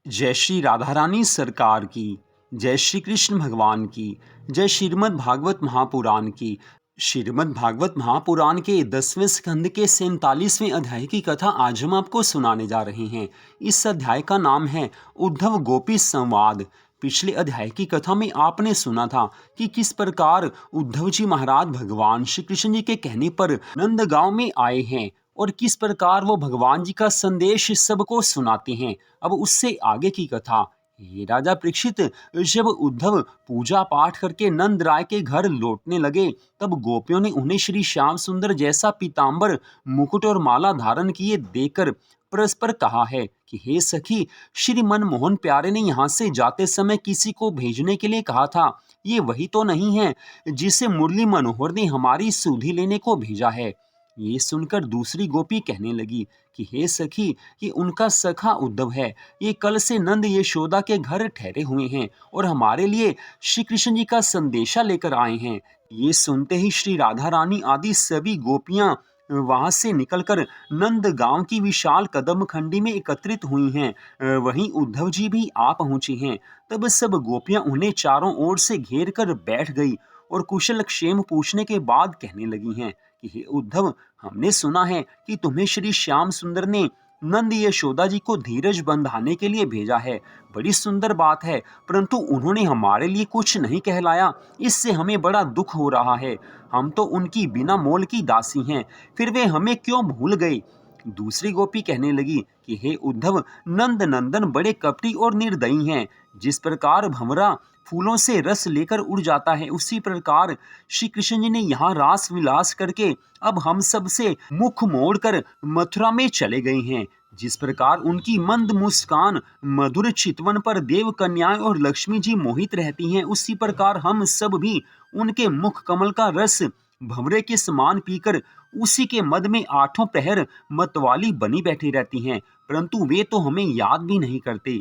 जय श्री राधा रानी सरकार की। जय श्री कृष्ण भगवान की। जय श्रीमद् भागवत महापुराण की। श्रीमद् भागवत महापुराण के 10वें स्कंद के 47वें अध्याय की कथा आज हम आपको सुनाने जा रहे हैं। इस अध्याय का नाम है उद्धव गोपी संवाद। पिछले अध्याय की कथा में आपने सुना था कि किस प्रकार उद्धव जी महाराज भगवान श्री कृष्ण जी के कहने पर नंदगांव में आए हैं और किस प्रकार वो भगवान जी का संदेश सबको सुनाते हैं। अब उससे आगे की कथा। हे राजा परीक्षित, जब उद्धव पूजा पाठ करके नंद राय के घर लौटने लगे तब गोपियों ने उन्हें श्री श्याम सुंदर जैसा पीतांबर, मुकुट और माला धारण किए देखकर परस्पर कहा है कि हे सखी, श्री मनमोहन प्यारे ने यहाँ से जाते समय किसी को भेजने के लिए कहा था। ये वही तो नहीं है जिसे मुरली मनोहर ने हमारी सुधि लेने को भेजा है। ये सुनकर दूसरी गोपी कहने लगी कि हे सखी, ये उनका सखा उद्धव है। ये कल से नंद यशोदा के घर ठहरे हुए हैं और हमारे लिए श्री कृष्ण जी का संदेशा लेकर आए हैं। ये सुनते ही श्री राधा रानी आदि सभी गोपियां वहां से निकलकर नंद गांव की विशाल कदम खंडी में एकत्रित हुई हैं। वहीं उद्धव जी भी आ पहुंचे हैं। तब सब गोपियां उन्हें चारों ओर से घेर कर बैठ गई और कुशल क्षेम पूछने के बाद कहने लगी हैं कि हे उद्धव, हमने सुना है कि तुम्हें श्री श्याम सुंदर ने नंद यशोदा जी को धीरज बंधाने के लिए भेजा है। बड़ी सुंदर बात है, परंतु उन्होंने हमारे लिए कुछ नहीं कहलाया। इससे हमें बड़ा दुख हो रहा है। हम तो उनकी बिना मोल की दासी हैं, फिर वे हमें क्यों भूल गए। दूसरी गोपी कहने लगी कि हे उद्धव, नंद नंदन बड़े कपटी और निर्दयी हैं। जिस प्रकार भंवरा फूलों से रस लेकर उड़ जाता है, उसी प्रकार श्री कृष्ण जी ने यहाँ रास विलास करके अब हम सब से मुख मोड़कर मथुरा में चले गए हैं। जिस प्रकार उनकी मंद मुस्कान मधुर चितवन पर देव कन्याएं और लक्ष्मी जी मोहित रहती हैं, उसी प्रकार हम सब भी उनके मुख कमल का रस भंवरे के समान पीकर उसी के मद में आठों पहर मतवाली बनी बैठी रहती हैं, परंतु वे तो हमें याद भी नहीं करते।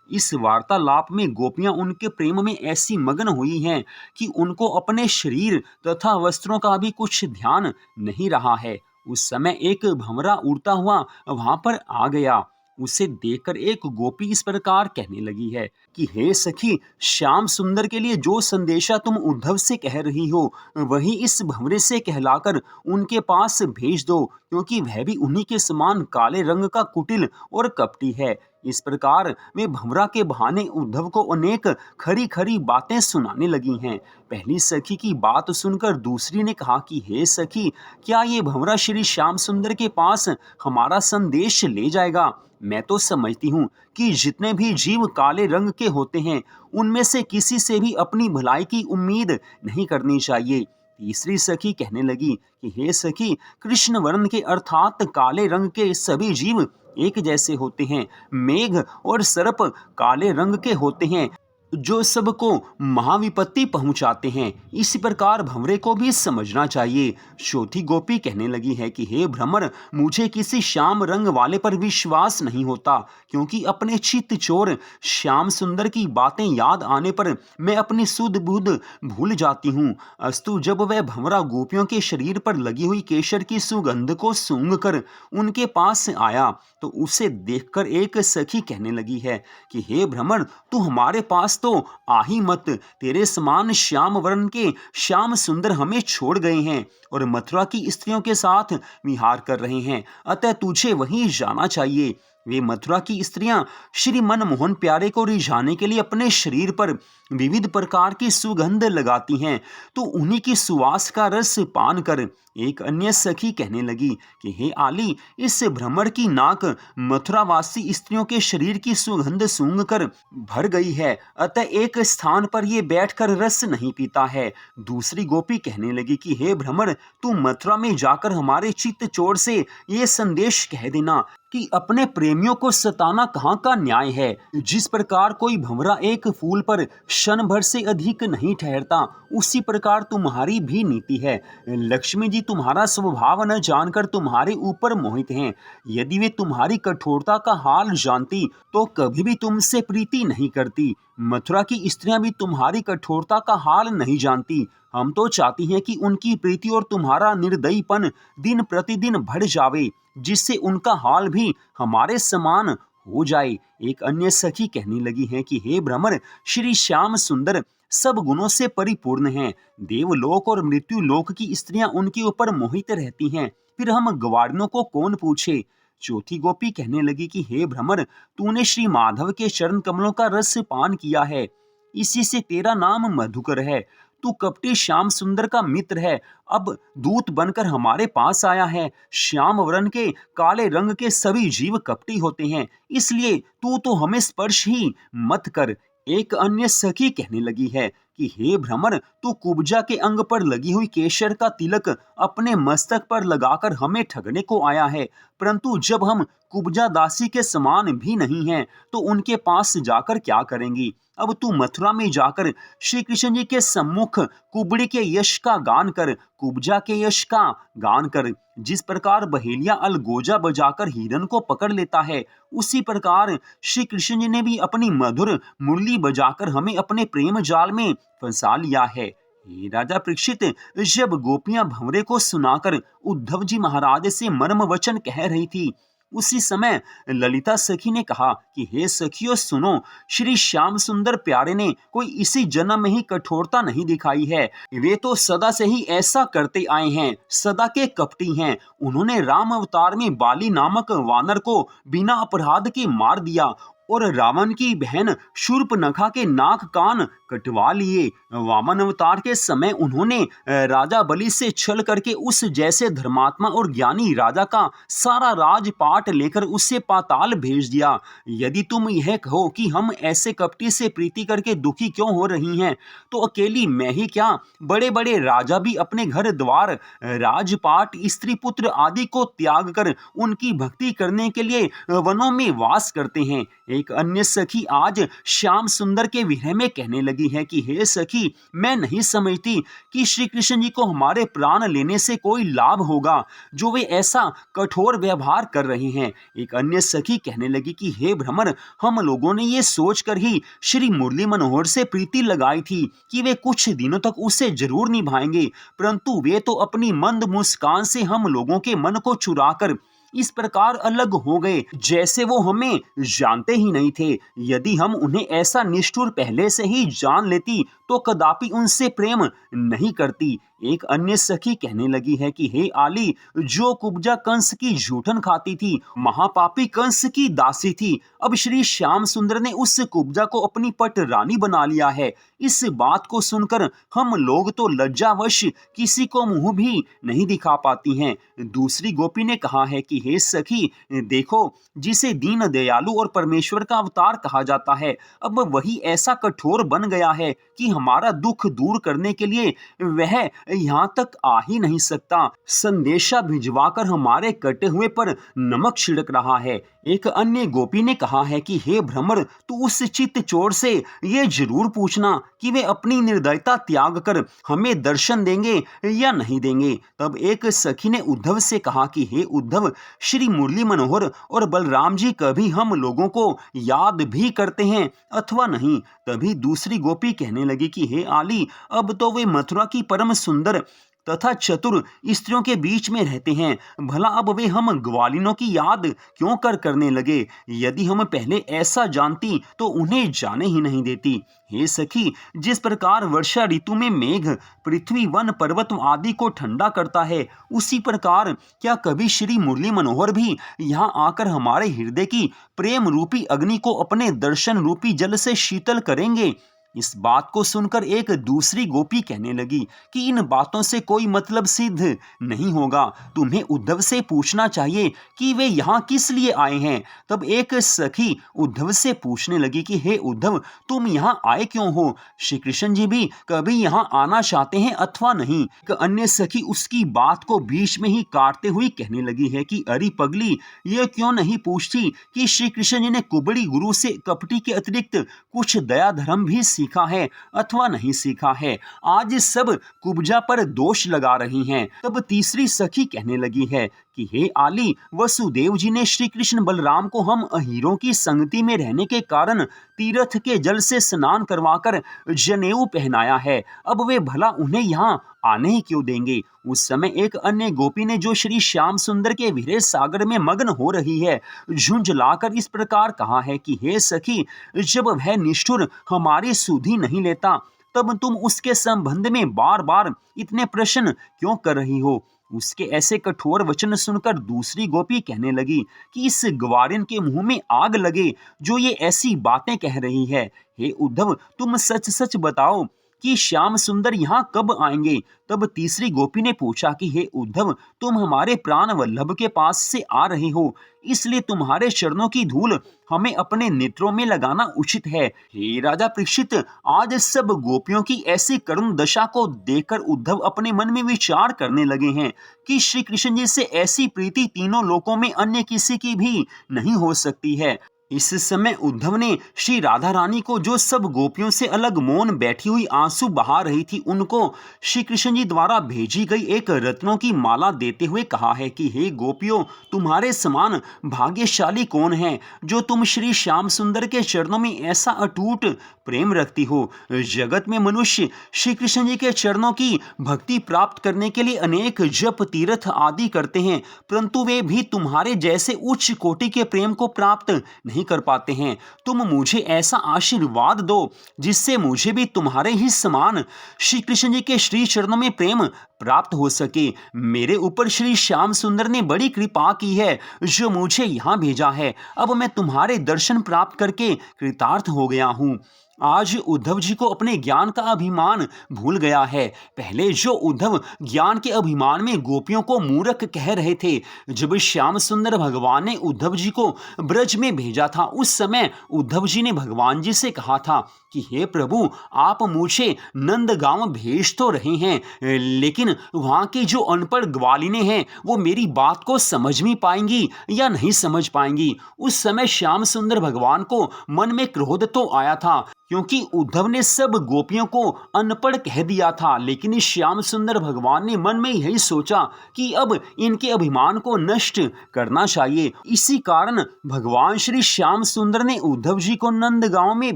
इस वार्तालाप में गोपियां उनके प्रेम में ऐसी मग्न हुई हैं कि उनको अपने शरीर तथा वस्त्रों का भी कुछ ध्यान नहीं रहा है। उस समय एक भंवरा उड़ता हुआ वहां पर आ गया। उसे देखकर एक गोपी इस प्रकार कहने लगी है कि हे सखी, श्याम सुंदर के लिए जो संदेशा तुम उद्धव से कह रही हो, वही इस भंवरे से कहलाकर उनके पास भेज दो, क्योंकि वह भी उन्हीं के समान काले रंग का कुटिल और कपटी है। इस प्रकार वे भंवरा के बहाने उद्धव को अनेक खरी खरी बातें सुनाने लगी हैं। पहली सखी की बात सुनकर दूसरी ने कहा कि हे सखी, क्या ये भंवरा श्री श्याम सुंदर के पास हमारा संदेश ले जाएगा। मैं तो समझती हूँ कि जितने भी जीव काले रंग के होते हैं, उनमें से किसी से भी अपनी भलाई की उम्मीद नहीं करनी चाहिए। तीसरी सखी कहने लगी कि हे सखी, कृष्ण वर्ण के अर्थात काले रंग के सभी जीव एक जैसे होते हैं। मेघ और सर्प काले रंग के होते हैं, जो सबको महाविपत्ति पहुंचाते हैं। इसी प्रकार भंवरे को भी समझना चाहिए। चौथी गोपी कहने लगी है कि हे भ्रमर, मुझे किसी श्याम रंग वाले पर विश्वास नहीं होता, क्योंकि अपने चित्त चोर श्याम सुंदर की बातें याद आने पर मैं अपनी सुध बुध भूल जाती हूँ। अस्तु, जब वह भंवरा गोपियों के शरीर पर लगी हुई केशर की सुगंध को सूंघ कर उनके पास आया तो उसे देखकर एक सखी कहने लगी है कि हे भ्रमर, तू हमारे पास तो आ ही मत। तेरे समान श्याम वर्ण के श्याम सुंदर हमें छोड़ गए हैं और मथुरा की स्त्रियों के साथ विहार कर रहे हैं, अतः तुझे वहीं जाना चाहिए। वे मथुरा की स्त्रियां श्री मनमोहन प्यारे को रिझाने के लिए अपने शरीर पर विविध प्रकार की सुगंध लगाती हैं, तो उन्हीं की सुवास का रस पान कर। एक अन्य सखी कहने लगी कि हे आली, इस भ्रमर की नाक मथुरावासी स्त्रियों के शरीर की सुगंध सूंघ कर भर गई है, अतः एक स्थान पर ये बैठकर रस नहीं पीता है। दूसरी गोपी कहने लगी कि हे भ्रमर, तू मथुरा में जाकर हमारे चित्त चोर से ये संदेश कह देना कि अपने प्रेमियों को सताना कहाँ का न्याय है। जिस प्रकार कोई भंवरा एक फूल पर क्षण भर से अधिक नहीं ठहरता, उसी प्रकार तुम्हारी भी नीति है। लक्ष्मी जी तुम्हारा स्वभाव न जानकर तुम्हारे ऊपर मोहित हैं। यदि वे तुम्हारी कठोरता का हाल जानती तो कभी भी तुमसे प्रीति नहीं करती। मथुरा की स्त्रियां भी तुम्हारी कठोरता का हाल नहीं जानती। हम तो चाहती हैं कि उनकी प्रीति और तुम्हारा निर्दयीपन दिन प्रतिदिन बढ़ जावे, जिससे उनका हाल भी हमारे समान हो जाए। एक अन्य सखी कहने लगी है कि हे भ्रमर, श्री श्याम सुंदर सब गुणों से परिपूर्ण हैं। देवलोक और मृत्यु लोक की स्त्रियां उनके ऊपर मोहित रहती हैं, फिर हम ग्वारियों को कौन पूछे। चौथी गोपी कहने लगी कि हे भ्रमर, तूने श्री माधव के चरण कमलों का रस पान किया है, इसी से तेरा नाम मधुकर है। तू कपटी श्याम सुंदर का मित्र है, अब दूत बनकर हमारे पास आया है। श्याम वर्ण के काले रंग के सभी जीव कपटी होते हैं, इसलिए तू तो हमें स्पर्श ही मत कर। एक अन्य सखी कहने लगी है कि हे भ्रमर, तू कुब्जा के अंग पर लगी हुई केशर का तिलक अपने मस्तक पर लगाकर हमें ठगने को आया है, परंतु जब हम कुब्जा दासी के समान भी नहीं हैं, तो उनके पास जाकर क्या करेंगी। अब तू मथुरा में जाकर श्री कृष्ण जी के सम्मुख कुबड़ी के यश का गान कर, कुब्जा के यश का गान कर। जिस प्रकार बहेलिया अलगोजा बजाकर हिरन को पकड़ लेता है, उसी प्रकार श्री कृष्ण जी ने भी अपनी मधुर मुरली बजाकर हमें अपने प्रेम जाल में फंसा लिया है। हे राजा परीक्षित, जब गोपियां भंवरे को सुनाकर उद्धव जी महाराज से मर्म वचन कह रही थी, उसी समय ललिता सखी ने कहा कि हे सखियों सुनो, श्री श्याम सुंदर प्यारे ने कोई इसी जन्म में ही कठोरता नहीं दिखाई है। वे तो सदा से ही ऐसा करते आए हैं, सदा के कपटी हैं। उन्होंने राम अवतार में बाली नामक वानर को बिना अपराध के मार दिया और रावण की बहन शूर्पनखा के नाक कान कटवा लिए। वामन अवतार के समय उन्होंने राजा बलि से छल करके उस जैसे धर्मात्मा और ज्ञानी राजा का सारा राजपाट लेकर उसे पाताल भेज दिया। यदि तुम यह कहो कि हम ऐसे कपटी से प्रीति करके दुखी क्यों हो रही हैं, तो अकेली मैं ही क्या, बड़े बड़े राजा भी अपने घर द्वार राजपाट स्त्री पुत्र आदि को त्याग कर उनकी भक्ति करने के लिए वनों में वास करते हैं। एक अन्य सखी आज श्याम सुंदर के विरह में कहने लगी है कि हे सखी, मैं नहीं समझती कि श्री कृष्ण जी को हमारे प्राण लेने से कोई लाभ होगा, जो वे ऐसा कठोर व्यवहार कर रहे हैं। एक अन्य सखी कहने लगी कि हे भ्रमर, हम लोगों ने ये सोचकर ही श्री मुरली मनोहर से प्रीति लगाई थी कि वे कुछ दिनों तक उसे जरूर निभाएंगे, परंतु वे तो अपनी मंद मुस्कान से हम लोगों के मन को चुराकर इस प्रकार अलग हो गए जैसे वो हमें जानते ही नहीं थे। यदि हम उन्हें ऐसा निष्ठुर पहले से ही जान लेती तो कदापि उनसे प्रेम नहीं करती। एक अन्य सखी कहने लगी है कि हे आली, जो कुब्जा कंस की जूठन खाती थी, महापापी कंस की दासी थी, अब श्री श्याम सुंदर ने उस कुब्जा को अपनी पट रानी बना लिया है। इस बात को सुनकर हम लोग तो लज्जावश किसी को मुंह भी नहीं दिखा पाती हैं। दूसरी गोपी ने कहा है कि हे सखी, देखो, जिसे दीन दयालु और परमेश्वर का अवतार कहा जाता है, अब वही ऐसा कठोर बन गया है कि हमारा दुख दूर करने के लिए वह यहाँ तक आ ही नहीं सकता, संदेशा भिजवाकर हमारे कटे हुए पर नमक छिड़क रहा है। एक अन्य गोपी ने कहा है कि हे भ्रमर, तू उस चित्त चोर से ये जरूर पूछना कि वे अपनी निर्दयता त्याग कर हमें दर्शन देंगे या नहीं देंगे। तब एक सखी ने उद्धव से कहा कि हे उद्धव, श्री मुरली मनोहर और बलराम जी कभी हम लोगों को याद भी करते हैं अथवा नहीं। तभी दूसरी गोपी कहने लगी कि हे आली, अब तो वे मथुरा की परम सुंदर तथा चतुर स्त्रियों के बीच में रहते हैं, भला अब वे हम ग्वालिनों की याद क्यों करने लगे। यदि हम पहले ऐसा जानती तो उन्हें जाने ही नहीं देती। हे सखी, जिस प्रकार वर्षा ऋतु में मेघ पृथ्वी वन पर्वत आदि को ठंडा करता है, उसी प्रकार क्या कभी श्री मुरली मनोहर भी यहाँ आकर हमारे हृदय की प्रेम रूपी अग्नि को अपने दर्शन रूपी जल से शीतल करेंगे। इस बात को सुनकर एक दूसरी गोपी कहने लगी कि इन बातों से कोई मतलब सिद्ध नहीं होगा, तुम्हें उद्धव से पूछना चाहिए कि वे यहाँ किस लिए आए हैं। तब एक सखी उद्धव से पूछने लगी कि हे उद्धव, तुम यहाँ आए क्यों हो? श्री कृष्ण जी भी कभी यहाँ आना चाहते हैं अथवा नहीं। एक अन्य सखी उसकी बात को बीच में ही काटते हुए कहने लगी है कि अरे पगली, ये क्यों नहीं पूछती कि श्री कृष्ण जी ने कुबड़ी गुरु से कपटी के अतिरिक्त कुछ दया धर्म भी सीखा है अथवा नहीं सीखा है। आज सब कुब्जा पर दोष लगा रही हैं। तब तीसरी सखी कहने लगी है कि हे आली, वसुदेव जी ने श्री कृष्ण बलराम को हम अहीरों की संगति में रहने के कारण तीर्थ के जल से स्नान करवाकर जनेऊ पहनाया है। अब वे भला उन्हें यहाँ आने ही क्यों देंगे। उस समय एक अन्य गोपी ने, जो श्री श्याम सुंदर के विरह सागर में मग्न हो रही है, झुंझलाकर इस प्रकार कहा है कि हे सखी, जब वह निष्ठुर हमारी सुधि नहीं लेता, तब तुम उसके संबंध में बार बार इतने प्रश्न क्यों कर रही हो। उसके ऐसे कठोर वचन सुनकर दूसरी गोपी कहने लगी कि इस ग्वारिन के मुंह में आग लगे, जो ये ऐसी बातें कह रही है। हे उद्धव, तुम सच सच बताओ कि श्याम सुंदर यहाँ कब आएंगे। तब तीसरी गोपी ने पूछा कि हे उद्धव, तुम हमारे प्राण वल्लभ के पास से आ रहे हो, इसलिए तुम्हारे चरणों की धूल हमें अपने नेत्रों में लगाना उचित है। हे राजा परीक्षित, आज सब गोपियों की ऐसी करुण दशा को देखकर उद्धव अपने मन में विचार करने लगे हैं कि श्री कृष्ण जी से ऐसी प्रीति तीनों लोकों में अन्य किसी की भी नहीं हो सकती है। इस समय उद्धव ने श्री राधा रानी को, जो सब गोपियों से अलग मौन बैठी हुई आंसू बहा रही थी, उनको श्री कृष्ण जी द्वारा भेजी गई एक रत्नों की माला देते हुए कहा है कि हे गोपियों, तुम्हारे समान भाग्यशाली कौन है जो तुम श्री श्याम सुंदर के चरणों में ऐसा अटूट प्रेम रखती हो। जगत में मनुष्य श्री कृष्ण जी के चरणों की भक्ति प्राप्त करने के लिए अनेक जप तीर्थ आदि करते हैं, परंतु वे भी तुम्हारे जैसे उच्च कोटि के प्रेम को प्राप्त नहीं कर पाते हैं। तुम मुझे ऐसा आशीर्वाद दो जिससे मुझे भी तुम्हारे ही समान श्री कृष्ण जी के श्री चरणों में प्रेम प्राप्त हो सके। मेरे ऊपर श्री श्याम सुंदर ने बड़ी कृपा की है, जो मुझे यहाँ भेजा है। अब मैं तुम्हारे दर्शन प्राप्त करके कृतार्थ हो गया हूँ। आज उद्धव जी को अपने ज्ञान का अभिमान भूल गया है। पहले जो उद्धव ज्ञान के अभिमान में गोपियों को मूर्ख कह रहे थे, जब श्याम सुंदर भगवान ने उद्धव जी को ब्रज में भेजा था, उस समय उद्धव जी ने भगवान जी से कहा था कि हे प्रभु, आप मुझे नंदगांव भेज तो रहे हैं, लेकिन वहाँ की जो अनपढ़ ग्वालिनें हैं वो मेरी बात को समझ भी पाएंगी या नहीं समझ पाएंगी। उस समय श्याम सुंदर भगवान को मन में क्रोध तो आया था, क्योंकि उद्धव ने सब गोपियों को अनपढ़ कह दिया था, लेकिन इस श्याम सुंदर भगवान ने मन में यही सोचा कि अब इनके अभिमान को नष्ट करना चाहिए। इसी कारण भगवान श्री श्याम सुंदर ने उद्धव जी को नंदगांव में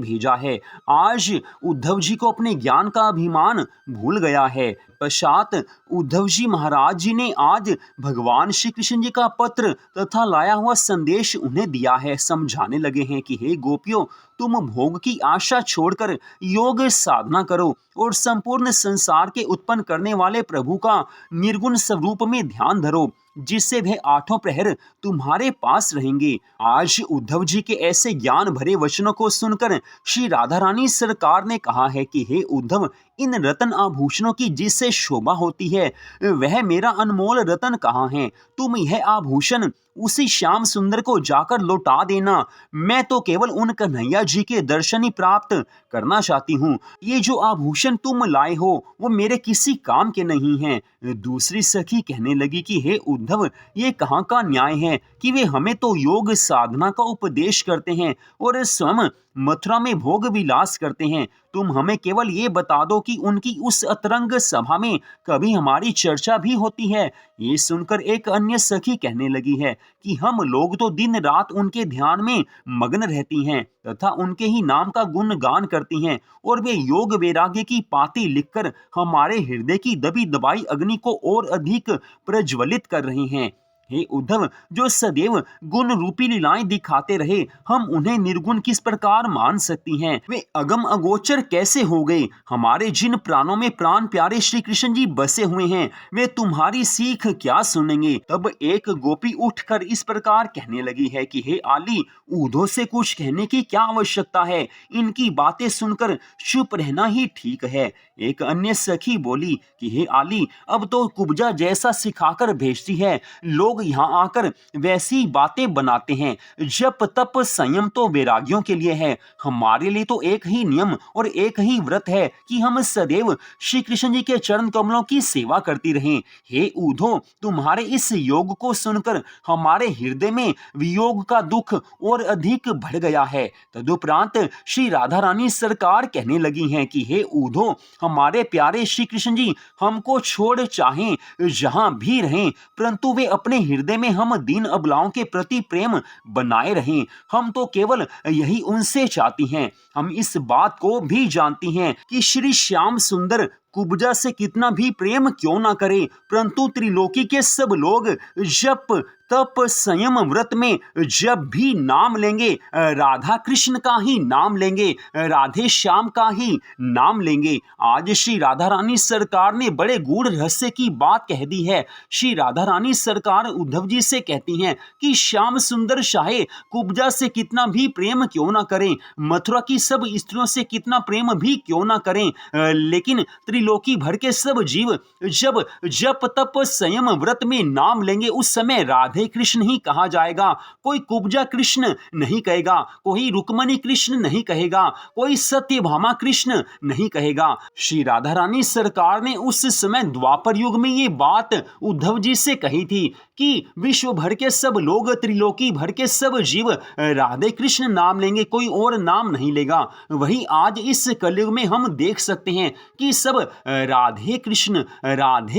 भेजा है। आज उद्धव जी को अपने ज्ञान का अभिमान भूल गया है। पश्चात उद्धव जी महाराज जी ने आज भगवान श्री कृष्ण जी का पत्र तथा लाया हुआ संदेश उन्हें दिया है। समझाने लगे हैं कि हे गोपियों, तुम भोग की आशा छोड़कर योग साधना करो और संपूर्ण संसार के उत्पन्न करने वाले प्रभु का निर्गुण स्वरूप में ध्यान धरो, जिससे वह आठों प्रहर तुम्हारे पास रहेंगे। आज उद्धव जी के ऐसे ज्ञान भरे वचनों को सुनकर श्री राधा रानी सरकार ने कहा है कि हे उद्धव, इन रतन आभूषणों की जिससे शोभा होती है, वह मेरा अनमोल रतन कहाँ है। तुम यह आभूषण उसी श्याम सुंदर को जाकर लौटा देना। मैं तो केवल उन कन्हैया जी के दर्शन ही प्राप्त करना चाहती हूँ। ये जो आभूषण तुम लाए हो वो मेरे किसी काम के नहीं हैं। दूसरी सखी कहने लगी कि हे उद्धव, ये कहाँ का न्याय है कि वे हमें तो योग साधना का उपदेश करते हैं और स्वयं मथुरा में भोग विलास करते हैं। तुम हमें केवल ये बता दो कि उनकी उस अतरंग सभा में कभी हमारी चर्चा भी होती है। ये सुनकर एक अन्य सखी कहने लगी है कि हम लोग तो दिन रात उनके ध्यान में मग्न रहती हैं तथा उनके ही नाम का गुणगान करती हैं, और वे योग वैराग्य की पाती लिखकर हमारे हृदय की दबी दबाई अग्नि को और अधिक प्रज्वलित कर रहे हैं। हे उद्धव, जो सदैव गुण रूपी लीलाएं दिखाते रहे, हम उन्हें निर्गुण किस प्रकार मान सकती हैं? वे अगम अगोचर कैसे हो गए? हमारे जिन प्राणों में प्राण प्यारे श्री कृष्ण जी बसे हुए हैं, वे तुम्हारी सीख क्या सुनेंगे? तब एक गोपी उठकर इस प्रकार कहने लगी है कि हे आली, उद्धव से कुछ कहने की क्या आवश्यकता है? इनकी बातें सुनकर चुप रहना ही ठीक है। एक अन्य सखी बोली कि हे आली, अब तो कुब्जा जैसा सिखाकर भेजती है, लोग यहाँ आकर वैसी बातें बनाते हैं। जप तप संयम तो वैरागियों के लिए है, हमारे लिए तो एक ही नियम और एक ही व्रत है कि हम सदैव श्री कृष्ण जी के चरण कमलों की सेवा करती रहें। हे उद्धव, तुम्हारे इस योग को सुनकर हमारे हृदय में वियोग का दुख और अधिक बढ़ गया है। तदुपरांत श्री राधा रानी सरकार कहने लगी हैं कि हे उद्धव, हमारे प्यारे श्री कृष्ण जी हमको छोड़ चाहें जहां भी रहें, परंतु वे अपने हृदय में हम दीन अबलाओं के प्रति प्रेम बनाए रहें। हम तो केवल यही उनसे चाहती हैं। हम इस बात को भी जानती हैं कि श्री श्याम सुंदर कुब्जा से कितना भी प्रेम क्यों ना करें, परंतु त्रिलोकी के सब लोग जप तप संयम व्रत में जब भी नाम लेंगे, राधा कृष्ण का ही नाम लेंगे, राधे श्याम का ही नाम लेंगे। आज श्री राधा रानी सरकार ने बड़े गूढ़ रहस्य की बात कह दी है। श्री राधा रानी सरकार उद्धव जी से कहती हैं कि श्याम सुंदर चाहे कुब्जा से कितना भी प्रेम क्यों ना करें, मथुरा की सब स्त्रियों से कितना प्रेम भी क्यों ना करें, लेकिन त्रिलोकी भर के सब जीव जब जप तप संयम व्रत में नाम लेंगे, उस समय राधे कृष्ण ही कहा जाएगा। कोई कुब्जा कृष्ण नहीं कहेगा, कोई रुक्मणी कृष्ण नहीं कहेगा, कोई सत्यभामा कृष्ण नहीं कहेगा। श्री राधा रानी सरकार ने उस समय द्वापर युग में ये बात उद्धव जी से कही थी कि विश्व भर के सब लोग, त्रिलोकी भर के सब जीव राधे कृष्ण नाम लेंगे, कोई और नाम नहीं लेगा। वही आज इस कलयुग में हम देख सकते हैं कि सब राधे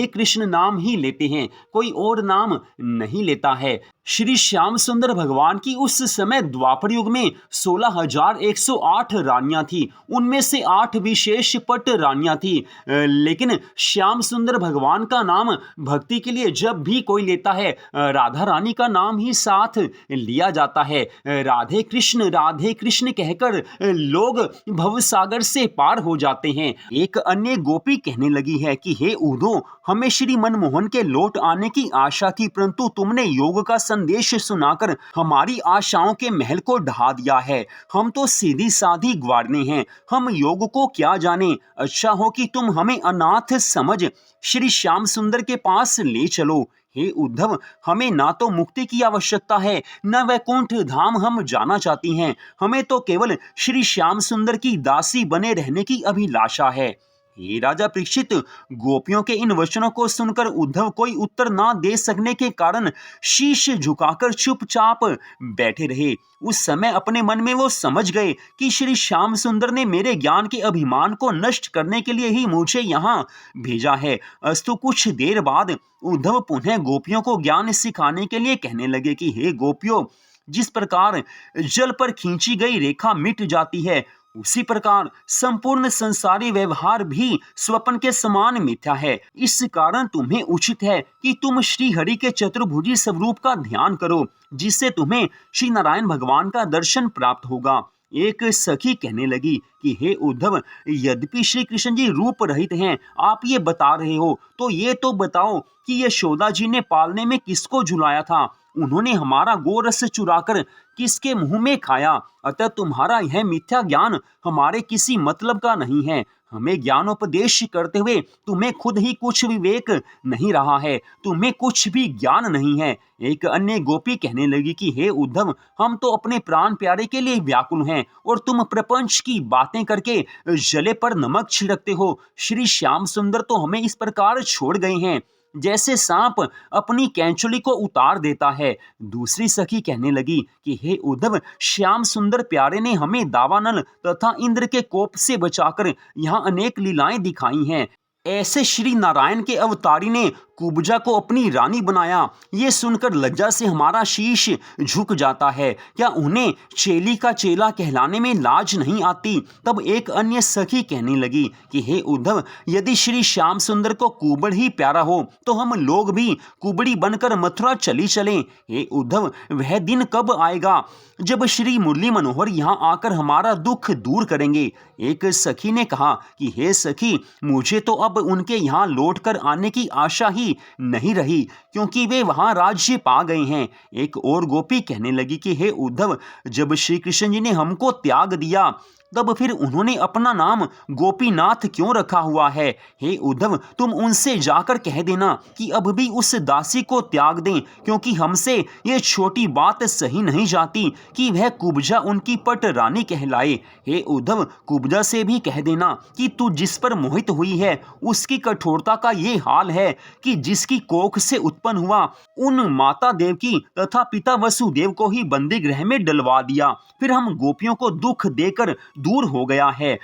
कृष्ण नाम ही लेते हैं, कोई और नाम नहीं लेता है। श्री श्याम सुंदर भगवान की उस समय द्वापर युग में 16,108 रानियां थी, उनमें से 8 विशेष पट रानियां थी। लेकिन श्याम सुंदर भगवान का नाम भक्ति के लिए जब भी कोई लेता है, राधा रानी का नाम ही साथ लिया जाता है। राधे कृष्ण कहकर लोग भवसागर से पार हो जाते हैं। एक अन्य गोपी कहने लगी है कि हे उद्धव, हमें श्री मनमोहन के लौट आने की आशा थी, परंतु तुमने योग का संदेश सुनाकर हमारी आशाओं के महल को ढा दिया है। हम तो सीधी साधी ग्वारने हैं, हम योग को क्या जाने। अच्छा हो कि तुम हमें अनाथ समझ श्री श्याम सुंदर के पास ले चलो। हे उद्धव, हमें ना तो मुक्ति की आवश्यकता है, न वैकुंठ धाम हम जाना चाहती हैं। हमें तो केवल श्री श्याम सुंदर की दासी बने रहने की अभिलाषा है। हे राजा परीक्षित, गोपियों के इन वचनों को सुनकर उद्धव कोई उत्तर ना दे सकने के कारण शीश झुकाकर चुपचाप बैठे रहे। उस समय अपने मन में वो समझ गए कि श्री श्याम सुंदर ने मेरे ज्ञान के अभिमान को नष्ट करने के लिए ही मुझे यहाँ भेजा है। अस्तु कुछ देर बाद उद्धव पुनः गोपियों को ज्ञान सिखाने के लिए कहने लगे कि हे गोपियों, जिस प्रकार जल पर खींची गई रेखा मिट जाती है, उसी प्रकार संपूर्ण संसारी व्यवहार भी स्वप्न के समान मिथ्या है। इस कारण तुम्हें उचित है कि तुम श्री हरि के चतुर्भुजी स्वरूप का ध्यान करो, जिससे तुम्हें श्री नारायण भगवान का दर्शन प्राप्त होगा। एक सखी कहने लगी कि हे उद्धव, यद्यपि श्री कृष्ण जी रूप रहित हैं, आप ये बता रहे हो, तो ये तो बताओ कि यशोदा जी ने पालने में किसको झुलाया था? उन्होंने हमारा गोरस चुराकर किसके मुंह में खाया? अतः तुम्हारा यह मिथ्या ज्ञान हमारे किसी मतलब का नहीं है। हमें ज्ञानोपदेश करते हुए तुम्हें खुद ही कुछ विवेक नहीं रहा है, तुम्हें कुछ भी ज्ञान नहीं है। एक अन्य गोपी कहने लगी कि हे उद्धव, हम तो अपने प्राण प्यारे के लिए व्याकुल हैं और तुम प्रपंच की बातें करके जले पर नमक छिड़कते हो। श्री श्याम सुंदर तो हमें इस प्रकार छोड़ गए हैं जैसे सांप अपनी कैंचुली को उतार देता है। दूसरी सखी कहने लगी कि हे उद्धव, श्याम सुंदर प्यारे ने हमें दावानल तथा इंद्र के कोप से बचाकर यहाँ अनेक लीलाएं दिखाई हैं। ऐसे श्री नारायण के अवतारी ने कुब्जा को अपनी रानी बनाया, ये सुनकर लज्जा से हमारा शीश झुक जाता है। क्या उन्हें चेली का चेला कहलाने में लाज नहीं आती? तब एक अन्य सखी कहने लगी कि हे उद्धव, यदि श्री श्याम सुंदर को कुबड़ ही प्यारा हो तो हम लोग भी कुबड़ी बनकर मथुरा चली चलें। हे उद्धव, वह दिन कब आएगा जब श्री मुरली मनोहर यहाँ आकर हमारा दुख दूर करेंगे? एक सखी ने कहा कि हे सखी, मुझे तो अब उनके यहाँ लौटकर आने की आशा ही नहीं रही, क्योंकि वे वहां राज्य पा गए हैं। एक और गोपी कहने लगी कि हे उद्धव, जब श्री कृष्ण जी ने हमको त्याग दिया, तब फिर उन्होंने अपना नाम गोपीनाथ क्यों रखा हुआ है? हे उद्धव, तुम उनसे जाकर कह देना कि अब भी उस दासी को त्याग दें, क्योंकि हमसे ये छोटी बात सही नहीं जाती कि वह कुब्जा उनकी पट रानी कहलाए। हे उद्धव, कुब्जा से भी कह देना कि तू जिस पर मोहित हुई है उसकी कठोरता का ये हाल है कि जिसकी कोख से उत्पन्न हुआ, उन माता देवकी तथा पिता वसुदेव को ही बंदी गृह में डलवा दिया, फिर हम गोपियों को दुख देकर दूर हो गया है।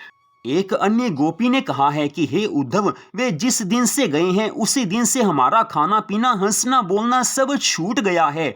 एक अन्य गोपी ने कहा है कि हे उद्धव, वे जिस दिन से गए हैं उसी दिन से हमारा खाना पीना हंसना बोलना सब छूट गया है।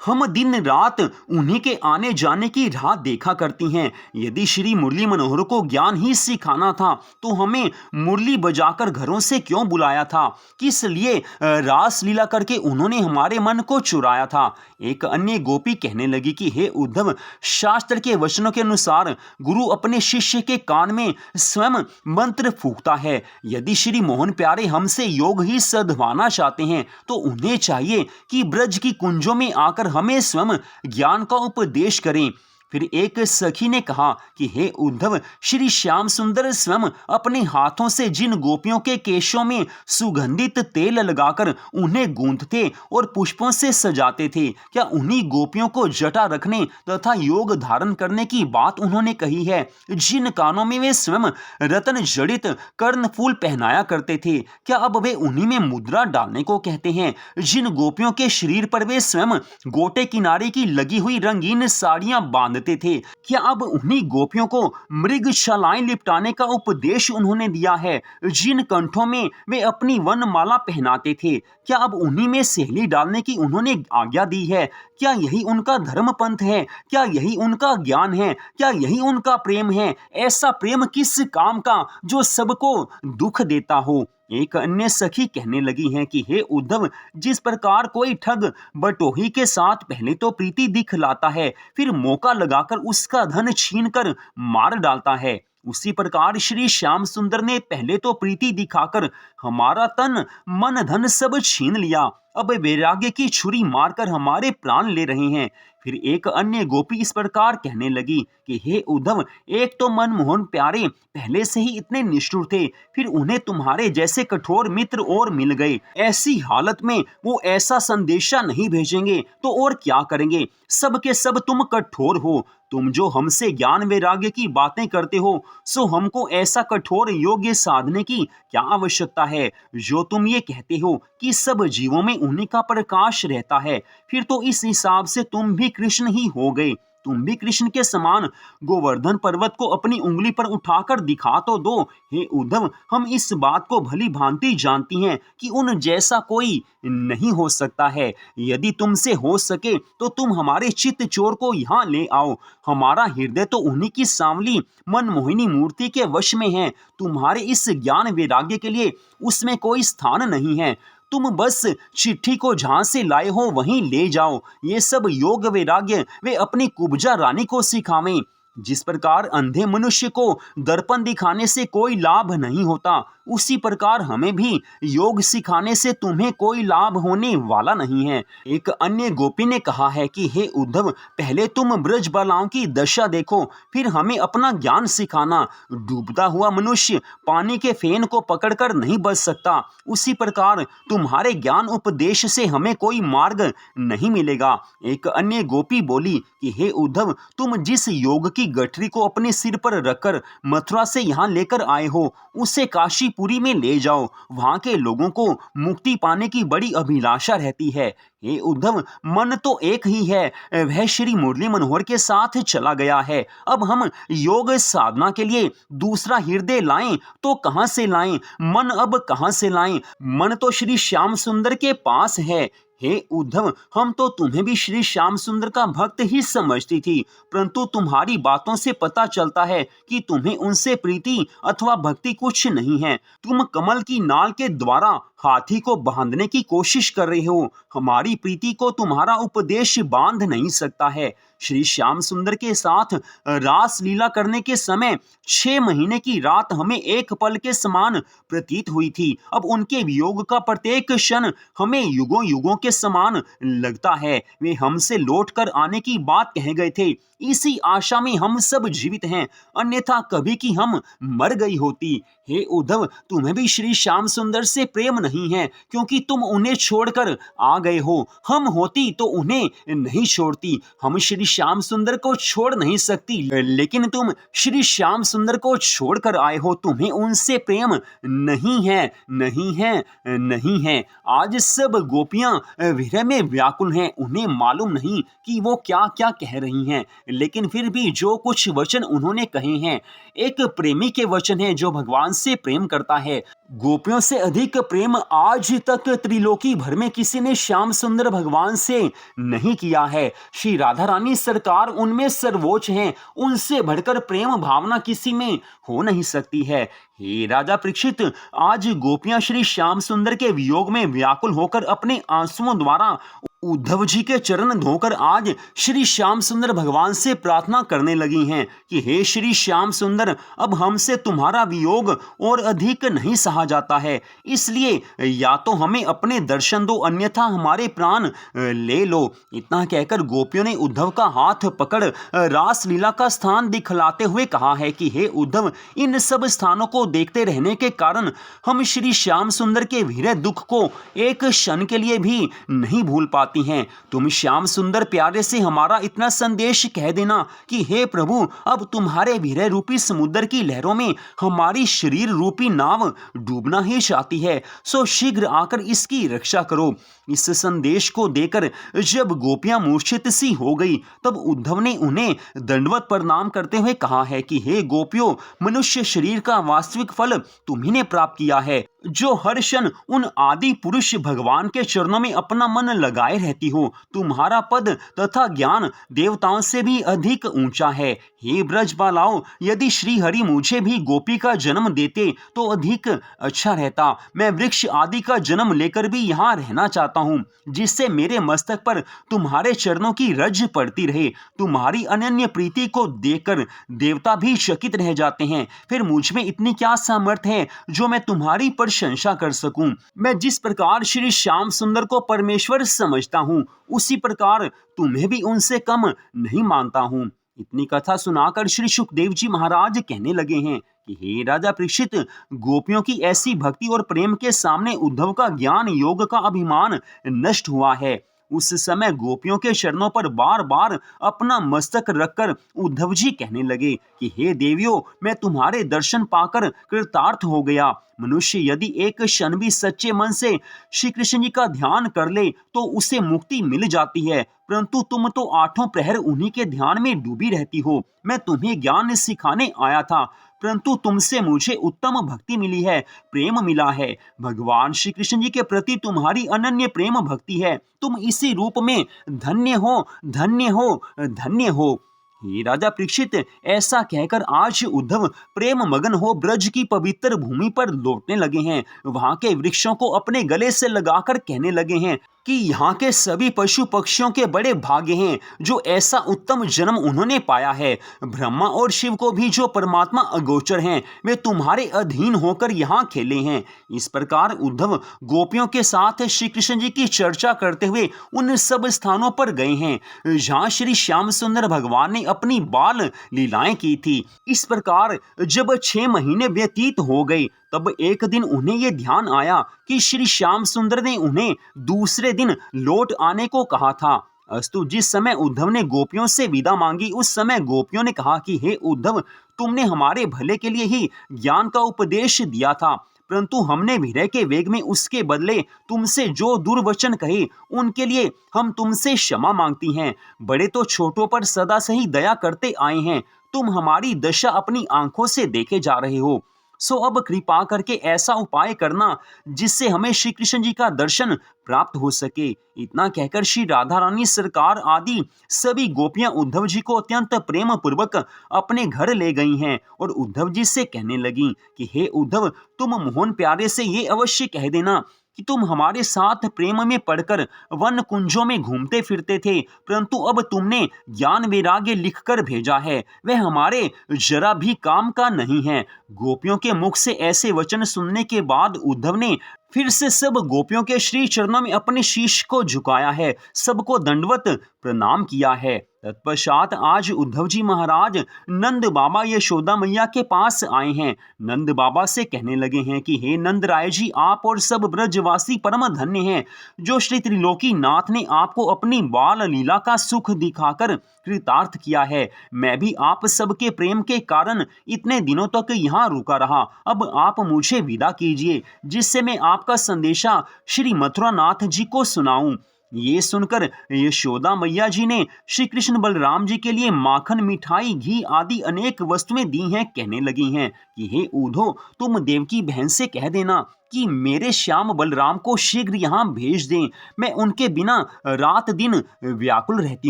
हम दिन रात उन्हीं के आने जाने की राह देखा करती हैं। यदि श्री मुरली मनोहर को ज्ञान ही सिखाना था तो हमें मुरली बजाकर घरों से क्यों बुलाया था? किस लिए रास लीला करके उन्होंने हमारे मन को चुराया था? एक अन्य गोपी कहने लगी कि हे उद्धव, शास्त्र के वचनों के अनुसार गुरु अपने शिष्य के कान में स्वयं मंत्र फूंकता है। यदि श्री मोहन प्यारे हमसे योग ही सधवाना चाहते हैं तो उन्हें चाहिए कि ब्रज की कुंजों में आकर हमें स्वयं ज्ञान का उपदेश करें। फिर एक सखी ने कहा कि हे उद्धव, श्री श्याम सुंदर स्वयं अपने हाथों से जिन गोपियों के केशों में सुगंधित तेल लगाकर उन्हें गूंथते और पुष्पों से सजाते थे, क्या उन्हीं गोपियों को जटा रखने तथा योग धारण करने की बात उन्होंने कही है? जिन कानों में वे स्वयं रत्न जड़ित कर्णफूल पहनाया करते थे, क्या अब वे उन्हीं में मुद्रा डालने को कहते हैं? जिन गोपियों के शरीर पर वे स्वयं गोटे किनारे की लगी हुई रंगीन साड़ियां बांधते थे, क्या अब उन्हीं गोपियों को मृगशालाएं लिपटाने का उपदेश उन्होंने दिया है? जिन कंठों में वे अपनी वनमाला पहनाते थे, क्या अब उन्हीं में सेहली डालने की उन्होंने आज्ञा दी है? क्या यही उनका धर्म पंथ है? क्या यही उनका ज्ञान है? क्या यही उनका प्रेम है? ऐसा प्रेम किस काम का जो सबको दुख देता हो? एक अन्य सखी कहने लगी हैं कि हे उद्धव, जिस प्रकार कोई ठग बटोही के साथ पहले तो प्रीति दिखलाता है, फिर मौका लगाकर उसका धन छीनकर मार डालता है, उसी प्रकार श्री श्याम सुंदर ने पहले तो प्रीति दिखाकर हमारा तन मन धन सब छीन लिया, अब वैराग्य की छुरी मारकर हमारे प्राण ले रहे हैं। फिर एक अन्य गोपी इस प्रकार कहने लगी कि हे उद्धव, एक तो मनमोहन प्यारे पहले से ही इतने निष्ठुर थे, फिर उन्हें तुम्हारे जैसे कठोर मित्र और मिल गए। ऐसी हालत में वो ऐसा संदेशा नहीं भेजेंगे तो और क्या करेंगे? सब के सब तुम कठोर हो। तुम जो हमसे ज्ञान वैराग्य की बातें करते हो, सो हमको ऐसा कठोर योग्य साधने की क्या आवश्यकता है? जो तुम ये कहते हो कि सब जीवों में उन्हीं का प्रकाश रहता है, फिर तो इस हिसाब से तुम भी कृष्ण ही हो गए। तुम भी कृष्ण के समान गोवर्धन पर्वत को अपनी उंगली पर उठाकर दिखा तो दो। हे उद्धव, हम इस बात को भली भांति जानती हैं कि उन जैसा कोई नहीं हो सकता है। यदि तुमसे हो सके तो तुम हमारे चित्त चोर को यहाँ ले आओ। हमारा हृदय तो उन्हीं की सांवली मनमोहिनी मूर्ति के वश में है। तुम्हारे इस ज्ञान वैराग्य के लिए उसमें कोई स्थान नहीं है। तुम बस चिट्ठी को जहां से लाए हो वहीं ले जाओ। ये सब योग वैराग्य वे अपनी कुब्जा रानी को सिखावें। जिस प्रकार अंधे मनुष्य को दर्पण दिखाने से कोई लाभ नहीं होता, उसी प्रकार हमें भी योग सिखाने से तुम्हें कोई लाभ होने वाला नहीं है। एक अन्य गोपी ने कहा है कि हे उद्धव, पहले तुम ब्रज बालाओं की दशा देखो, फिर हमें अपना ज्ञान सिखाना। डूबता हुआ मनुष्य पानी के फेन को पकड़कर नहीं बच सकता, उसी प्रकार तुम्हारे ज्ञान उपदेश से हमें कोई मार्ग नहीं मिलेगा। एक अन्य गोपी बोली कि हे उद्धव, तुम जिस योग की गठरी को अपने सिर पर रखकर मथुरा से यहाँ लेकर आए हो, उसे काशीपुरी में ले जाओ। वहां के लोगों को मुक्ति पाने की बड़ी अभिलाषा रहती है। हे उद्धव, मन तो एक ही है, वह श्री मुरली मनोहर के साथ चला गया है। अब हम योग साधना के लिए दूसरा हृदय लाएं तो कहां से लाएं? मन अब कहां से लाएं? मन तो श्री श्याम सुंदर के पास है। हे उद्धव, हम तो तुम्हें भी श्री श्याम सुंदर का भक्त ही समझती थी, परंतु तुम्हारी बातों से पता चलता है कि तुम्हें उनसे प्रीति अथवा भक्ति कुछ नहीं है। तुम कमल की नाल के द्वारा हाथी को बांधने की कोशिश कर रहे हो। हमारी प्रीति को तुम्हारा उपदेश बांध नहीं सकता है। श्री श्याम सुंदर के साथ रास लीला करने के समय 6 महीने की रात हमें एक पल के समान प्रतीत हुई थी। अब उनके वियोग का प्रत्येक क्षण हमें युगों युगों के समान लगता है। वे हमसे लौट कर आने की बात कह गए थे, इसी आशा में हम सब जीवित हैं, अन्यथा कभी की हम मर गई होती। हे उद्धव, तुम्हें भी श्री श्याम सुंदर से प्रेम नहीं है, क्योंकि तुम उन्हें छोड़कर आ गए हो। हम होती तो उन्हें नहीं छोड़ती। हम श्री श्याम सुंदर को छोड़ नहीं सकती, लेकिन तुम श्री श्याम सुंदर को छोड़कर आए हो। तुम्हें उनसे प्रेम नहीं है, नहीं है, नहीं है। आज सब गोपियां विरह में व्याकुल हैं। उन्हें मालूम नहीं कि वो क्या क्या कह रही हैं, लेकिन फिर भी जो कुछ वचन उन्होंने कहे हैं, एक प्रेमी के वचन हैं जो भगवान से प्रेम करता है। गोपियों से अधिक प्रेम आज तक त्रिलोकी भर में किसी ने श्याम सुंदर भगवान से नहीं किया है। श्री राधा रानी सरकार उनमें सर्वोच्च हैं। उनसे बढ़कर प्रेम भावना किसी में हो नहीं सकती है। हे राजा परीक्षित, आज गोपियां श्री श्याम सुंदर के वियोग में व्याकुल होकर अपने आंसुओं द्वारा उद्धव जी के चरण धोकर आज श्री श्याम सुंदर भगवान से प्रार्थना करने लगी हैं कि हे श्री श्याम सुंदर, अब हमसे तुम्हारा वियोग और अधिक नहीं सहा जाता है, इसलिए या तो हमें अपने दर्शन दो, अन्यथा हमारे प्राण ले लो। इतना कहकर गोपियों ने उद्धव का हाथ पकड़ रासलीला का स्थान दिखलाते हुए कहा है कि हे उद्धव, इन सब स्थानों को देखते रहने के कारण हम श्री श्याम सुंदर के विरह दुख को एक क्षण के लिए भी नहीं भूल पाते हैं। तुम श्याम सुंदर प्यारे से हमारा इतना संदेश कह देना कि हे प्रभु, अब तुम्हारे विरह रूपी समुद्र की लहरों में हमारी शरीर रूपी नाव डूबना ही चाहती है, सो शीघ्र आकर इसकी रक्षा करो। इस संदेश को देकर जब गोपियां मूर्छित सी हो गई, तब उद्धव ने उन्हें दंडवत प्रणाम करते हुए कहा है कि हे गोपियों, मनुष्य शरीर का वास्तविक फल तुम्ही ने प्राप्त किया है, जो हर क्षण उन आदि पुरुष भगवान के चरणों में अपना मन लगाए रहती हो। तुम्हारा पद तथा ज्ञान देवताओं से भी अधिक ऊंचा है। हे ब्रज बालाओं, यदि श्री हरि मुझे भी गोपी का जन्म देते तो अधिक अच्छा रहता। मैं वृक्ष आदि का जन्म लेकर भी यहाँ रहना चाहता हूँ, जिससे मेरे मस्तक पर तुम्हारे चरणों की रज पड़ती रहे। तुम्हारी अनन्य प्रीति को देखकर देवता भी चकित रह जाते हैं। फिर मुझ में इतनी क्या सामर्थ्य है जो मैं तुम्हारी प्रशंसा कर सकूं। मैं जिस प्रकार श्री श्याम सुंदर को परमेश्वर समझता हूं, उसी प्रकार तुम्हें भी उनसे कम नहीं मानता हूं। इतनी कथा सुनाकर श्री सुखदेव जी महाराज कहने लगे हैं कि हे राजा परीक्षित, गोपियों की ऐसी भक्ति और प्रेम के सामने उद्धव का ज्ञान योग का अभिमान नष्ट हुआ है। उस समय गोपियों के चरणों पर बार बार अपना मस्तक रखकर उद्धव जी कहने लगे कि हे देवियों, मैं तुम्हारे दर्शन पाकर कृतार्थ हो गया। मनुष्य यदि एक क्षण भी सच्चे मन से श्री कृष्ण जी का ध्यान कर ले तो उसे मुक्ति मिल जाती है, परंतु तुम तो आठों प्रहर उन्हीं के ध्यान में डूबी रहती हो। मैं तुम्हें ज्ञान सिखाने आया था, परंतु तुमसे मुझे उत्तम भक्ति मिली है, प्रेम मिला है। भगवान श्री कृष्ण जी के प्रति तुम्हारी अनन्य प्रेम भक्ति है। तुम इसी रूप में धन्य हो, धन्य हो, धन्य हो। हे राजा परीक्षित, ऐसा कहकर आज उद्धव प्रेम मगन हो ब्रज की पवित्र भूमि पर लौटने लगे हैं। वहां के वृक्षों को अपने गले से लगाकर कहने लगे हैं कि यहाँ के सभी पशु पक्षियों के बड़े भाग्य हैं जो ऐसा उत्तम जन्म उन्होंने पाया है। ब्रह्मा और शिव को भी जो परमात्मा अगोचर हैं, वे तुम्हारे अधीन होकर यहाँ खेले हैं। इस प्रकार उद्धव गोपियों के साथ श्री कृष्ण जी की चर्चा करते हुए उन सब स्थानों पर गए हैं जहाँ श्री श्याम सुंदर भगवान ने अपनी बाल लीलाएं की थी। इस प्रकार जब 6 महीने व्यतीत हो गए, तब एक दिन उन्हें यह ध्यान आया कि श्री श्याम सुंदर ने उन्हें दूसरे दिन लौट आने को कहा था। अस्तु, जिस समय उद्धव ने गोपियों से विदा मांगी, उस समय गोपियों ने कहा कि हे उद्धव, तुमने हमारे भले के लिए ही ज्ञान का उपदेश दिया था, परंतु हमने विरह के वेग में उसके बदले तुमसे जो दुर्वचन कहे, उनके लिए हम तुमसे क्षमा मांगती हैं। बड़े तो छोटों पर सदा से ही दया करते आए हैं। तुम हमारी दशा अपनी आंखों से देखे जा रहे हो, सो अब कृपा करके ऐसा उपाय करना जिससे हमें श्री कृष्ण जी का दर्शन प्राप्त हो सके। इतना कहकर श्री राधा रानी सरकार आदि सभी गोपियां उद्धव जी को अत्यंत प्रेम पूर्वक अपने घर ले गई हैं और उद्धव जी से कहने लगी कि हे उद्धव, तुम मोहन प्यारे से ये अवश्य कह देना कि तुम हमारे साथ प्रेम में पड़कर वन कुंजों में घूमते फिरते थे, परंतु अब तुमने ज्ञान वैराग्य लिखकर भेजा है, वह हमारे जरा भी काम का नहीं है। गोपियों के मुख से ऐसे वचन सुनने के बाद उद्धव ने फिर से सब गोपियों के श्री चरणों में अपने शीश को झुकाया है, सबको दंडवत प्रणाम किया है तत्पश्चात आज उद्धव जी महाराज नंद बाबा यशोदा मैया के पास आए हैं। नंद बाबा से कहने लगे हैं कि हे नंद राय जी, आप और सब ब्रजवासी परम धन्य हैं, जो श्री त्रिलोकी नाथ ने आपको अपनी बाल लीला का सुख दिखाकर कृतार्थ किया है। मैं भी आप सबके प्रेम के कारण इतने दिनों तक यहाँ रुका रहा। अब आप मुझे विदा कीजिए, जिससे मैं आपका संदेशा श्री मथुरा नाथ जी को सुनाऊं। ये सुनकर यशोदा मैया जी ने श्री कृष्ण बलराम जी के लिए माखन, मिठाई, घी आदि अनेक वस्तुएं दी हैं। कहने लगी हैं कि हे उद्धव, तुम देवकी बहन से कह देना कि मेरे श्याम बलराम को शीघ्र यहाँ भेज दें। मैं उनके बिना रात दिन व्याकुल रहती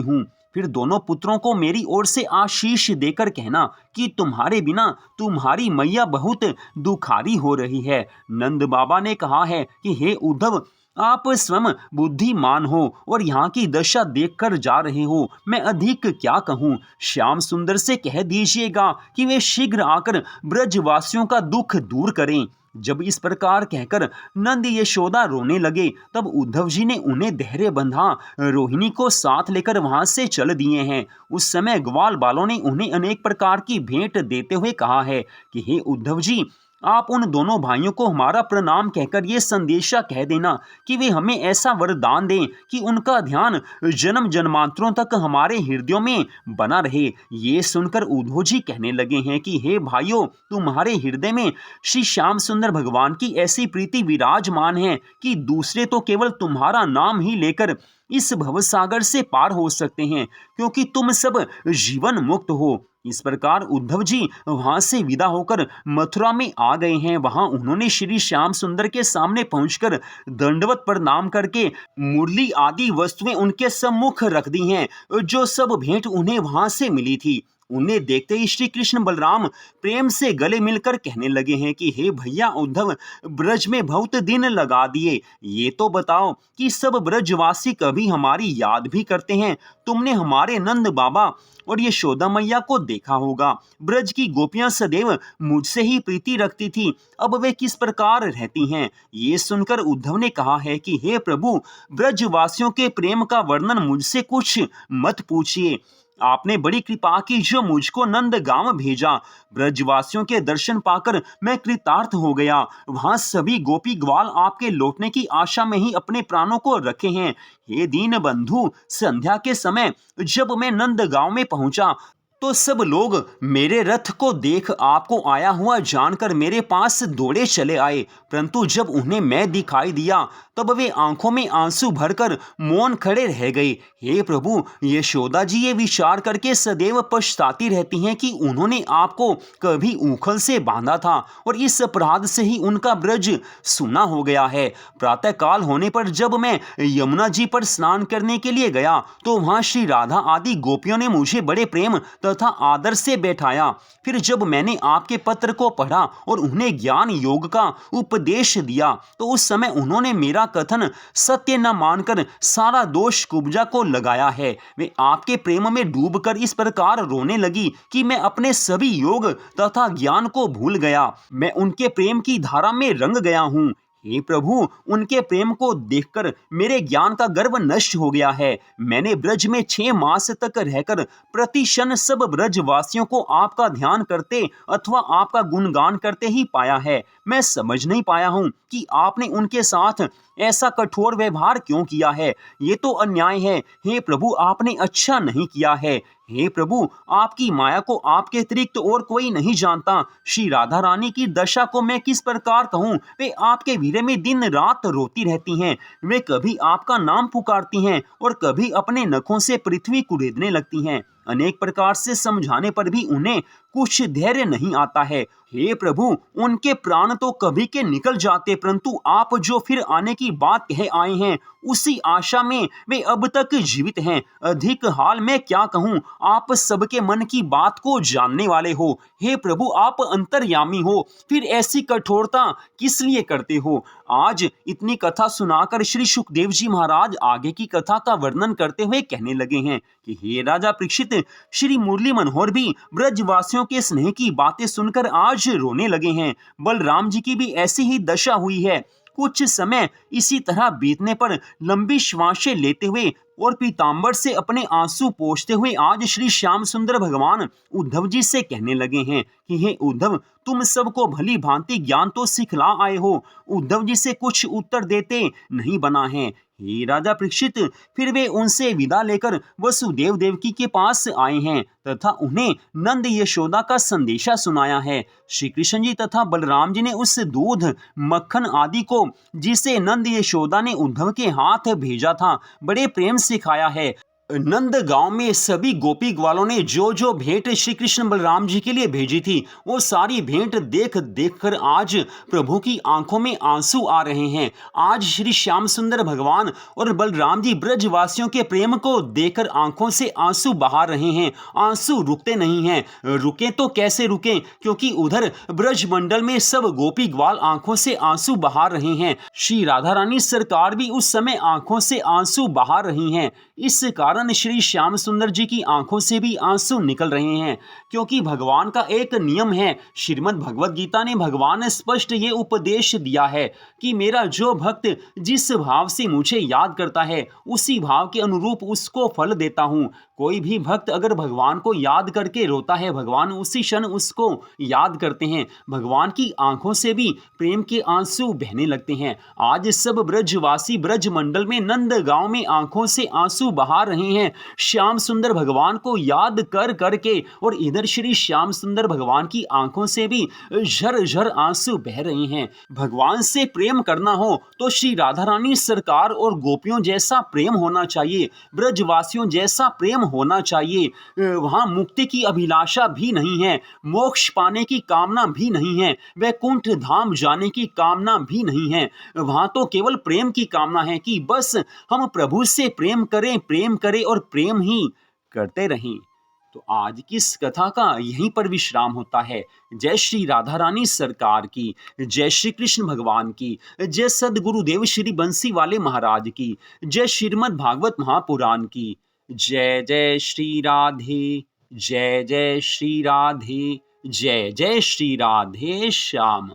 हूँ। फिर दोनों पुत्रों को मेरी ओर से आशीष देकर कहना कि तुम्हारे बिना तुम्हारी मैया बहुत दुखारी हो रही है। नंद बाबा ने कहा है कि हे उद्धव, आप स्वयं बुद्धिमान हो और यहाँ की दशा देखकर जा रहे हो। मैं अधिक क्या कहूँ। श्याम सुंदर से कह दीजिएगा कि वे शीघ्र आकर ब्रजवासियों का दुख दूर करें। जब इस प्रकार कहकर नंद यशोदा रोने लगे, तब उद्धव जी ने उन्हें धैर्य बंधा रोहिणी को साथ लेकर वहां से चल दिए हैं। उस समय ग्वाल बालों ने उन्हें अनेक प्रकार की भेंट देते हुए कहा है कि हे उद्धव जी, आप उन दोनों भाइयों को हमारा प्रणाम कहकर ये संदेशा कह देना कि वे हमें ऐसा वरदान दें कि उनका ध्यान जन्म जन्मांतरों तक हमारे हृदयों में बना रहे। ये सुनकर उद्धव जी कहने लगे हैं कि हे भाइयों, तुम्हारे हृदय में श्री श्याम सुंदर भगवान की ऐसी प्रीति विराजमान है कि दूसरे तो केवल तुम्हारा नाम ही लेकर इस भवसागर से पार हो सकते हैं, क्योंकि तुम सब जीवन मुक्त हो। इस प्रकार उद्धव जी वहां से विदा होकर मथुरा में आ गए हैं। वहां उन्होंने श्री श्याम सुंदर के सामने पहुंचकर दंडवत प्रणाम करके मुरली आदि वस्तुएं उनके सम्मुख रख दी हैं, जो सब भेंट उन्हें वहां से मिली थी। उन्हें देखते ही श्री कृष्ण बलराम प्रेम से गले मिलकर कहने लगे हैं कि हे भैया उद्धव, ब्रज में बहुत दिन लगा दिए, ये तो बताओ कि सब ब्रजवासी कभी हमारी याद भी करते हैं? तुमने हमारे नंद बाबा और यशोदा मैया को देखा होगा। ब्रज की गोपियां सदैव मुझसे ही प्रीति रखती थी, अब वे किस प्रकार रहती हैं? ये सुनकर उद्धव ने कहा है कि हे प्रभु, ब्रजवासियों के प्रेम का वर्णन मुझसे कुछ मत पूछिए। आपने बड़ी कृपा की जो मुझको नंद गांव भेजा। ब्रजवासियों के दर्शन पाकर मैं कृतार्थ हो गया। वहां सभी गोपी ग्वाल आपके लौटने की आशा में ही अपने प्राणों को रखे हैं। हे दीन बंधु, संध्या के समय जब मैं नंद गांव में पहुंचा तो सब लोग मेरे रथ को देख आपको आया हुआ जानकर मेरे पास दौड़े चले आए, परंतु जब उन्हें मैं दिखाई दिया तब वे आंखों में आंसू भरकर मौन खड़े रह गए। हे प्रभु, यशोदा जी ये विचार करके सदैव पछताती रहती हैं कि उन्होंने आपको कभी ऊखल से बांधा था और इस अपराध से ही उनका ब्रज सूना हो गया है। प्रातः काल होने पर जब मैं यमुना जी पर स्नान करने के लिए गया तो वहां श्री राधा आदि गोपियों ने मुझे बड़े प्रेम तथा आदर से बैठाया। फिर जब मैंने आपके पत्र को पढ़ा और उन्हें ज्ञान योग का उपदेश दिया तो उस समय उन्होंने मेरा कथन सत्य न मानकर सारा दोष कुब्जा को लगाया है। वे आपके प्रेम में डूबकर इस प्रकार रोने लगी कि मैं अपने सभी योग तथा ज्ञान को भूल गया। मैं उनके प्रेम की धारा में रंग गया हूँ। हे प्रभु, उनके प्रेम को देखकर मेरे ज्ञान का गर्व नष्ट हो गया है। मैंने ब्रज में 6 मास तक रहकर प्रतिक्षण सब ब्रजवासियों को आपका ध्यान करते अथवा आपका गुणगान करते ही पाया है। मैं समझ नहीं पाया हूँ कि आपने उनके साथ ऐसा कठोर व्यवहार क्यों किया है। ये तो अन्याय है। हे प्रभु, आपने अच्छा नहीं किया है। हे प्रभु, आपकी माया को आपके अतिरिक्त और कोई नहीं जानता। श्री राधा रानी की दशा को मैं किस प्रकार कहूँ। वे आपके वीरे में दिन रात रोती रहती हैं। वे कभी आपका नाम पुकारती हैं और कभी अपने नखों से पृथ्वी कुरेदने लगती हैं। अनेक प्रकार से समझाने पर भी उन्हें कुछ धैर्य नहीं आता है। हे प्रभु, उनके प्राण तो कभी के निकल जाते, परंतु आप जो फिर आने की बात कह आए हैं उसी आशा में वे अब तक जीवित हैं। अधिक हाल मैं क्या कहूँ, आप सबके मन की बात को जानने वाले हो। हे प्रभु, आप अंतर्यामी हो, फिर ऐसी कठोरता किस लिए करते हो। आज इतनी कथा सुनाकर श्री सुखदेव जी महाराज आगे की कथा का वर्णन करते हुए कहने लगे हैं कि हे राजा परीक्षित, श्री मुरली मनोहर भी ब्रजवासियों के स्नेह की बातें सुनकर आज रोने लगे हैं। बलराम जी की भी ऐसी ही दशा हुई है। कुछ समय इसी तरह बीतने पर लंबी श्वासें लेते हुए और पीताम्बर से अपने आंसू पोंछते हुए आज श्री श्याम सुंदर भगवान उद्धव जी से कहने लगे हैं कि हे उद्धव, तुम सबको भली भांति ज्ञान तो सिखला आए हो। उद्धव जी से कुछ उत्तर देते नहीं बना है। हे राजा परीक्षित, फिर वे उनसे विदा लेकर वसुदेव देवकी के पास आए हैं तथा उन्हें नंद यशोदा का संदेशा सुनाया है। श्री कृष्ण जी तथा बलराम जी ने उस दूध, मक्खन आदि को जिसे नंद यशोदा ने उद्धव के हाथ भेजा था, बड़े प्रेम से खाया है। नंद गांव में सभी गोपी ग्वालों ने जो जो भेंट श्री कृष्ण बलराम जी के लिए भेजी थी, वो सारी भेंट देख देख कर आज प्रभु की आंखों में आंसू आ रहे हैं। आज श्री श्याम सुंदर भगवान और बलराम जी ब्रजवासियों के प्रेम को देखकर आंखों से आंसू बहा रहे हैं। आंसू रुकते नहीं हैं। रुके तो कैसे रुके, क्योंकि उधर ब्रज मंडल में सब गोपी ग्वाल आंखों से आंसू बहा रहे हैं। श्री राधा रानी सरकार भी उस समय आंखों से आंसू बहा रही हैं। इस कारण श्री श्याम सुंदर जी की आंखों से भी आंसू निकल रहे हैं, क्योंकि भगवान का एक नियम है। श्रीमद् भगवद गीता ने भगवान ने स्पष्ट ये उपदेश दिया है कि मेरा जो भक्त जिस भाव से मुझे याद करता है, उसी भाव के अनुरूप उसको फल देता हूँ। कोई भी भक्त अगर भगवान को याद करके रोता है, भगवान उसी क्षण उसको याद करते हैं। भगवान की आंखों से भी प्रेम के आंसू बहने लगते हैं। आज सब ब्रजवासी ब्रज मंडल में नंद गांव में आंखों से आंसू बहा रहे हैं श्याम सुंदर भगवान को याद कर करके, और इधर श्री श्याम सुंदर भगवान की आंखों से भी झर झर आंसू बह रहे हैं। भगवान से प्रेम करना हो तो श्री राधा रानी सरकार और गोपियों जैसा प्रेम होना चाहिए, ब्रजवासियों जैसा प्रेम होना चाहिए। वहां मुक्ति की अभिलाषा भी नहीं है, मोक्ष पाने की कामना भी नहीं है, वैकुंठ धाम जाने की कामना भी नहीं है। वहां तो केवल प्रेम की कामना है कि बस हम प्रभु से प्रेम करें और प्रेम ही करते रहें। तो आज की इस कथा का यहीं पर विश्राम होता है। जय श्री राधा रानी सरकार की, जय श्री कृष्ण भगवान की, जय सदगुरुदेव श्री बंसी वाले महाराज की, जय श्रीमद् भागवत महापुराण की। जय जय श्री राधे, जय जय श्री राधे, जय जय श्री राधे श्याम।